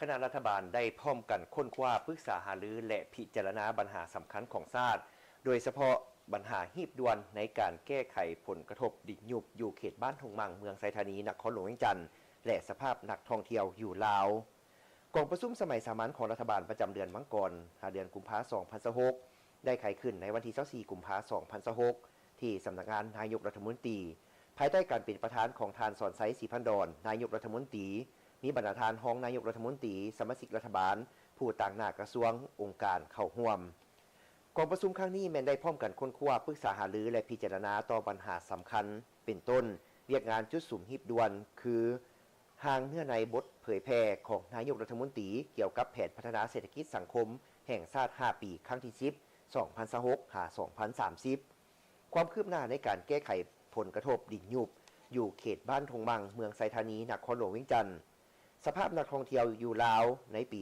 คณะรัฐบาลได้พร้อมกันค้นคว้าปรึกษาหารือและพิจารณาปัญหาสำคัญของชาติโดยเฉพาะปัญหาหีบด่วนในการแก้ไขผลกระทบดินยุบอยู่เขตบ้านทงมังเมืองไซธานีนครหลวงเวียงจันทร์และสภาพนักท่องเที่ยวอยู่ลาวกองประชุมสมัยสามัญของรัฐบาลประจำเดือนมังกรเดือนกุมภาพันธ์2026ได้ไขขึ้นในวันที่24กุมภาพันธ์2026ที่สำนักงานนายกรัฐมนตรีภายใต้การเป็นประธานของทานสอนไซศรีพันดอนนายกรัฐมนตรีมีบรรณาธิการห้องนายกรัฐมนตรีสมาชิกรัฐบาลผู้ต่างหน้ากระทรวงองค์การเข้าร่วมกองประชุมครั้งนี้แม้นได้พร้อมกันค้นคว้าปรึกษาหารือและพิจารณาต่อปัญหาสำคัญเป็นต้นเรียกงานจุดสุ่มหีบด่วนคือห่างเนื้อในบทเผยแพร่ของนายกรัฐมนตรีเกี่ยวกับแผนพัฒนาเศรษฐกิจสังคมแห่งชาติ5ปีครั้งที่10 2026-2030ความคืบหน้าในการแก้ไขผลกระทบดินยุบอยู่เขตบ้านทงมังเมืองไซธานีนครหลวงเวียงจันทร์สภาพนักท่องเที่ยวอยู่ลาวในปี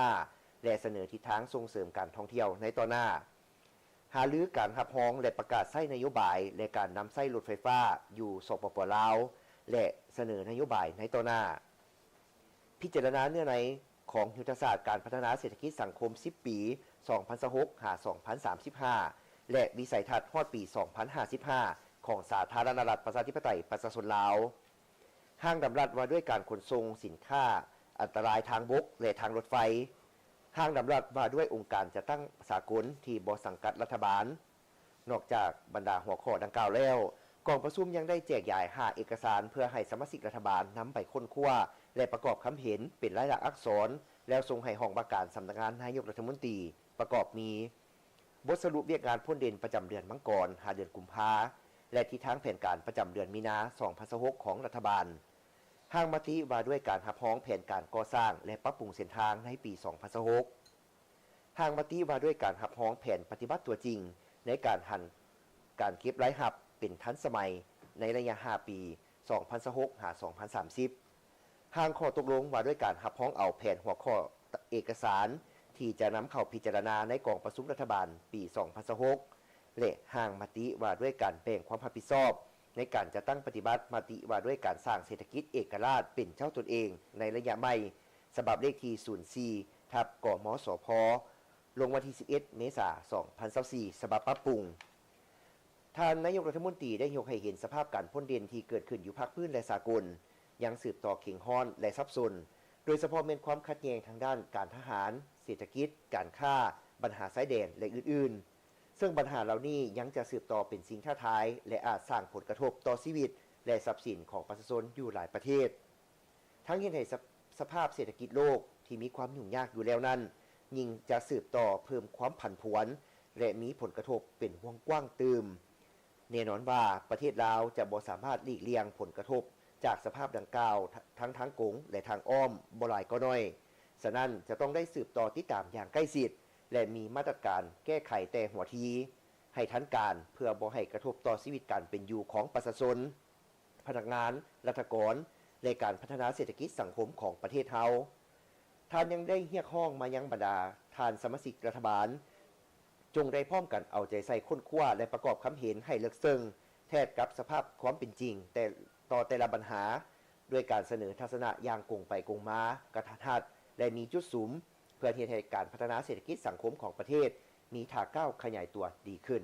2025 และเสนอทิศทางส่งเสริมการท่องเที่ยวในต่อหน้าหารือการรับรองและประกาศใช้นโยบายและการนำใช้รถไฟฟ้าอยู่สปป.ลาวและเสนอนโยบายในต่อหน้าพิจารณาเนื้อในของยุทธศาสตร์การพัฒนาเศรษฐกิจสังคม10ปี2026-2035และวิสัยทัศน์ฮอดปี 2055ของสาธารณรัฐประชาธิปไตยประชาชนลาวห้างดำรัสว่าด้วยการขนส่งสินค้าอันตรายทางบกและทางรถไฟห้างดำรัสว่าด้วยองค์การจัดตั้งสากลที่บ่สังกัดรัฐบาลนอกจากบรรดาหัวข้อดังกล่าวแล้วกองประชุมยังได้แจกจ่าย5เอกสารเพื่อให้สมาชิกรัฐบาลนำไปค้นคว้าและประกอบคำเห็นเป็นลายลักษณ์อักษรแล้วส่งให้ห้องว่าการสำนักงานนายกรัฐมนตรีประกอบมีบทสรุปเรียกงานพ้นเด่นประจำเดือนมังกรเดือนกุมภาและทิศทางแผนการประจำเดือนมีนา2026ของรัฐบาลห้างมติว่าด้วยการรับรองแผนการก่อสร้างและปรับปรุงเส้นทางในปี2026ห้างมติว่าด้วยการรับรองแผนปฏิบัติตัวจริงในการหันการเก็บรายรับเป็นทันสมัยในระยะ5ปี2026-2030ห้างข้อตกลงว่าด้วยการรับรองเอาแผนหัวข้อเอกสารที่จะนำเข้าพิจารณาในกองประชุมรัฐบาลปี2026และห้างมติว่าด้วยการแบ่งความรับผิดชอบในการจะตั้งปฏิบัติมติว่าด้วยการสร้างเศรษฐกิจเอกราชเป็นเจ้าตนเองในระยะใหม่ฉบับเลขที่04/กมสพลงวันที่11เมษายน2024ฉบับปรับปรุงท่านนายกรัฐมนตรีได้ยกให้เห็นสภาพการพ้นเด่นที่เกิดขึ้นอยู่ภาคพื้นและสากลยังสืบต่อเข่งฮ้อนและซับซ้อนโดยเฉพาะเป็นความขัดแย้งทางด้านการทหารเศรษฐกิจการค้าปัญหาชายแดนและอื่นๆซึ่งปัญหาเหล่านี้ยังจะสืบต่อเป็นสิ่งท้าทายและอาจสร้างผลกระทบต่อชีวิตและทรัพย์สินของประชาชนอยู่หลายประเทศทั้งเห็นให้สภาพเศรษฐกิจโลกที่มีความยุ่งยากอยู่แล้วนั้นยิ่งจะสืบต่อเพิ่มความผันผวนและมีผลกระทบเป็นวงกว้างตืมแน่นอนว่าประเทศลาวจะบ่สามารถหลีกเลี่ยงผลกระทบจากสภาพดังกล่าวทั้งทางกงและทางอ้อมบ่หลายก็น้อยฉะนั้นจะต้องได้สืบต่อติดตามอย่างใกล้ชิดและมีมาตรการแก้ไขแต่หัวทีให้ทันการเพื่อบ่ให้กระทบต่อชีวิตการเป็นอยู่ของประชาชนพนักงานรัฐกรและการพัฒนาเศรษฐกิจสังคมของประเทศเฮาท่านยังได้เรียกร้องมายังบรรดาท่านสมาชิกรัฐบาลจงได้พร้อมกันเอาใจใส่ค้นคว้าและประกอบคำเห็นให้ลึกซึ้งแทบกับสภาพความเป็นจริงแต่ต่อแต่ละปัญหาด้วยการเสนอทัศนะอย่างกงไปกงมากระทัดรัดและมีจุดสูงเพื่อที่ให้การพัฒนาเศรษฐกิจสังคมของประเทศมีท่าก้าวขยายตัวดีขึ้น